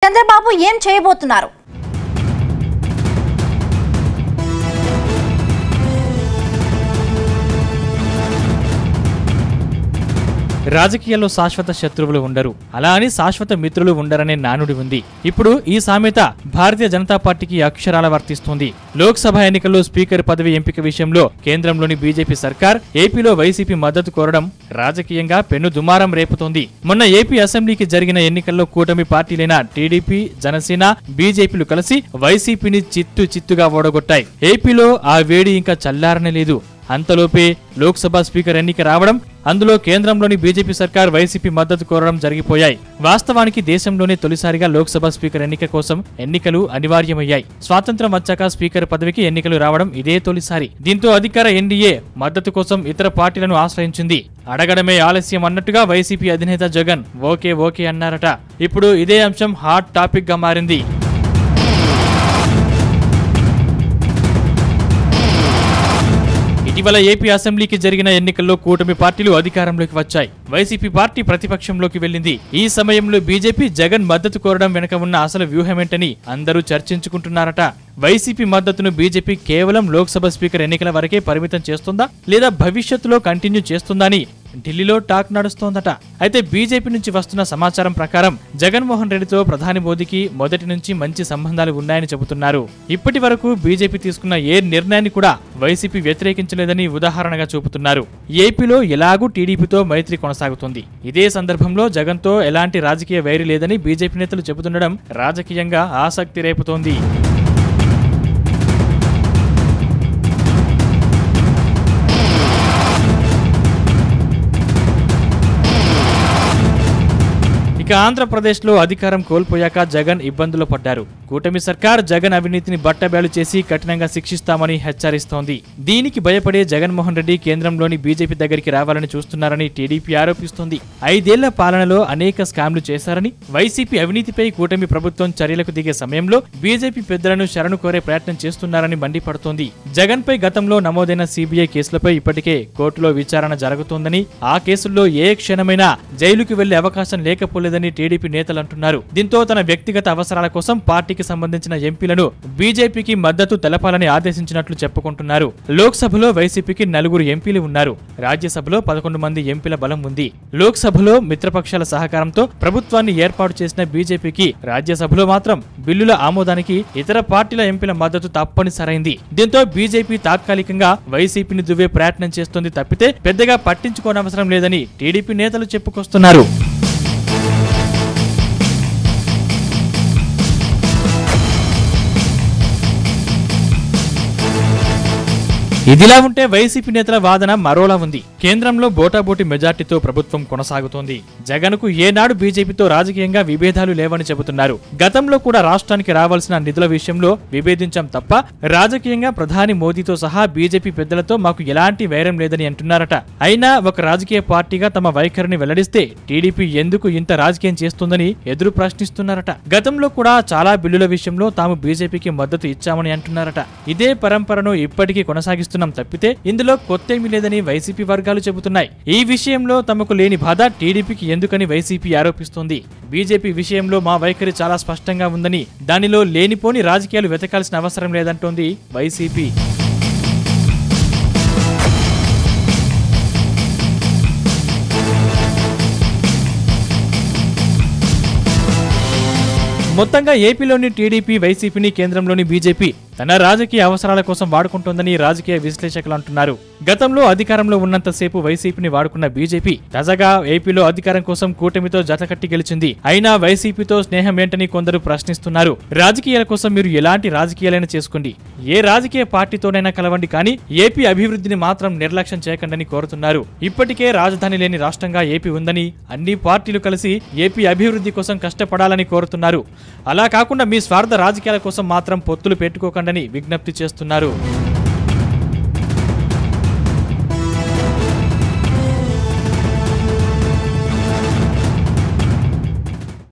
చంద్రబాబు ఏం చేయబోతున్నారు? రాజకీయాల్లో శాశ్వత శత్రువులు ఉండరు, అలా అని శాశ్వత మిత్రులు ఉండరనే నానుడి ఉంది. ఇప్పుడు ఈ సామెత భారతీయ జనతా పార్టీకి అక్షరాల వర్తిస్తుంది. లోక్సభ ఎన్నికల్లో స్పీకర్ పదవి ఎంపిక విషయంలో కేంద్రంలోని బీజేపీ సర్కార్ ఏపీలో వైసీపీ మద్దతు కోరడం రాజకీయంగా పెను దుమారం రేపుతోంది. మొన్న ఏపీ అసెంబ్లీకి జరిగిన ఎన్నికల్లో కూటమి పార్టీలైన టీడీపీ, జనసేన, బీజేపీలు కలిసి వైసీపీని చిత్తుగా ఓడగొట్టాయి. ఏపీలో ఆ వేడి ఇంకా చల్లారనే లేదు. అంతలోపే లోక్సభ స్పీకర్ ఎన్నిక రావడం, అందులో కేంద్రంలోని బీజేపీ సర్కార్ వైసీపీ మద్దతు కోరడం జరిగిపోయాయి. వాస్తవానికి దేశంలోనే తొలిసారిగా లోక్సభ స్పీకర్ ఎన్నిక కోసం ఎన్నికలు అనివార్యమయ్యాయి. స్వాతంత్ర్యం వచ్చాక స్పీకర్ పదవికి ఎన్నికలు రావడం ఇదే తొలిసారి. దీంతో అధికార ఎన్డీఏ మద్దతు కోసం ఇతర పార్టీలను ఆశ్రయించింది. అడగడమే ఆలస్యం అన్నట్టుగా వైసీపీ అధినేత జగన్ ఓకే అన్నారట. ఇప్పుడు ఇదే అంశం హాట్ టాపిక్ గా మారింది. ఇటీవల ఏపీ అసెంబ్లీకి జరిగిన ఎన్నికల్లో కూటమి పార్టీలు అధికారంలోకి వచ్చాయి. వైసీపీ పార్టీ ప్రతిపక్షంలోకి వెళ్లింది. ఈ సమయంలో బీజేపీ జగన్ మద్దతు కోరడం వెనుక ఉన్న అసలు వ్యూహమేంటని అందరూ చర్చించుకుంటున్నారట. వైసీపీ మద్దతును బీజేపీ కేవలం లోక్సభ స్పీకర్ ఎన్నికల వరకే పరిమితం చేస్తుందా, లేదా భవిష్యత్తులో కంటిన్యూ చేస్తుందా అని ఢిల్లీలో టాక్ నడుస్తోందట. అయితే బీజేపీ నుంచి వస్తున్న సమాచారం ప్రకారం జగన్మోహన్ రెడ్డితో ప్రధాని మోదీకి మొదటి నుంచి మంచి సంబంధాలు ఉన్నాయని చెబుతున్నారు. ఇప్పటి వరకు బీజేపీ తీసుకున్న ఏ నిర్ణయాన్ని కూడా వైసీపీ వ్యతిరేకించలేదని ఉదాహరణగా చూపుతున్నారు. ఏపీలో ఎలాగూ టీడీపీతో మైత్రి కొనసాగుతుంది. ఇదే సందర్భంలో జగన్తో ఎలాంటి రాజకీయ వైరి లేదని బీజేపీ నేతలు చెబుతుండడం రాజకీయంగా ఆసక్తి రేపుతోంది. ఆంధ్రప్రదేశ్లో అధికారం కోల్పోయాక జగన్ ఇబ్బందులు పడ్డారు. కూటమి సర్కార్ జగన్ అవినీతిని బట్టబయలు చేసి కఠినంగా శిక్షిస్తామని హెచ్చరిస్తోంది. దీనికి భయపడే జగన్మోహన్ రెడ్డి కేంద్రంలోని బీజేపీ దగ్గరికి రావాలని చూస్తున్నారని టీడీపీ ఆరోపిస్తోంది. 5 ఏళ్ల పాలనలో అనేక స్కామ్లు చేశారని, వైసీపీ అవినీతిపై కూటమి ప్రభుత్వం చర్యలకు దిగే సమయంలో బీజేపీ పెద్దలను శరణు కోరే ప్రయత్నం చేస్తున్నారని మండిపడుతోంది. జగన్ పై గతంలో నమోదైన సీబీఐ కేసులపై ఇప్పటికే కోర్టులో విచారణ జరుగుతోందని, ఆ కేసుల్లో ఏ క్షణమైనా జైలుకి వెళ్లే అవకాశం లేకపోలేదని టీడీపీ నేతలు అంటున్నారు. దీంతో తన వ్యక్తిగత అవసరాల కోసం పార్టీకి సంబంధించిన ఎంపీలను బీజేపీకి మద్దతు తెలపాలని ఆదేశించినట్లు చెప్పుకుంటున్నారు. లోక్సభలో వైసీపీకి 4 ఎంపీలు ఉన్నారు. రాజ్యసభలో 11 మంది ఎంపీల బలం ఉంది. లోక్సభలో మిత్రపక్షాల సహకారంతో ప్రభుత్వాన్ని ఏర్పాటు చేసిన బీజేపీకి రాజ్యసభలో మాత్రం బిల్లుల ఆమోదానికి ఇతర పార్టీల ఎంపీల మద్దతు తప్పనిసరైంది. దీంతో బీజేపీ తాత్కాలికంగా వైసీపీని దువ్వే ప్రయత్నం చేస్తోంది తప్పితే పెద్దగా పట్టించుకోనవసరం లేదని టీడీపీ నేతలు చెప్పుకొస్తున్నారు. ఇదిలా ఉంటే వైసీపీ నేతల వాదన మరోలా ఉంది. కేంద్రంలో బోటాబోటి మెజార్టీతో ప్రభుత్వం కొనసాగుతోంది. జగన్కు ఏనాడు బీజేపీతో రాజకీయంగా విభేదాలు లేవని చెబుతున్నారు. గతంలో కూడా రాష్ట్రానికి రావాల్సిన నిధుల విషయంలో విభేదించాం తప్ప రాజకీయంగా ప్రధాని మోదీతో సహా బీజేపీ పెద్దలతో మాకు ఎలాంటి వైరం లేదని అంటున్నారట. అయినా ఒక రాజకీయ పార్టీగా తమ వైఖరిని వెల్లడిస్తే టీడీపీ ఎందుకు ఇంత రాజకీయం చేస్తుందని ఎదురు ప్రశ్నిస్తున్నారట. గతంలో కూడా చాలా బిల్లుల విషయంలో తాము బీజేపీకి మద్దతు ఇచ్చామని అంటున్నారట. ఇదే పరంపరను ఇప్పటికీ కొనసాగిస్తున్నారు తప్పితే ఇందులో కొత్తేమీ లేదని వైసీపీ వర్గాలు చెబుతున్నాయి. ఈ విషయంలో తమకు లేని బాధ టీడీపీకి ఎందుకని వైసీపీ ఆరోపిస్తోంది. బీజేపీ విషయంలో మా వైఖరి చాలా స్పష్టంగా ఉందని, దానిలో లేనిపోని రాజకీయాలు వెతకాల్సిన అవసరం లేదంటోంది వైసీపీ. మొత్తంగా ఏపీలోని టీడీపీ, వైసీపీని కేంద్రంలోని బీజేపీ తన రాజకీయ అవసరాల కోసం వాడుకుంటోందని రాజకీయ విశ్లేషకులు అంటున్నారు. గతంలో అధికారంలో ఉన్నంతసేపు వైసీపీని వాడుకున్న బీజేపీ తాజాగా ఏపీలో అధికారం కోసం కూటమితో జతకట్టి గెలిచింది. అయినా వైసీపీతో స్నేహం ఏంటని కొందరు ప్రశ్నిస్తున్నారు. రాజకీయాల కోసం మీరు ఎలాంటి రాజకీయాలైనా చేసుకోండి, ఏ రాజకీయ పార్టీతోనైనా కలవండి, కానీ ఏపీ అభివృద్ధిని మాత్రం నిర్లక్ష్యం చేయకండి కోరుతున్నారు. ఇప్పటికే రాజధాని లేని రాష్ట్రంగా ఏపీ ఉందని, అన్ని పార్టీలు కలిసి ఏపీ అభివృద్ధి కోసం కష్టపడాలని కోరుతున్నారు. అలా కాకుండా మీ స్వార్థ రాజకీయాల కోసం మాత్రం పొత్తులు పెట్టుకోకండి విజ్ఞప్తి చేస్తున్నారు.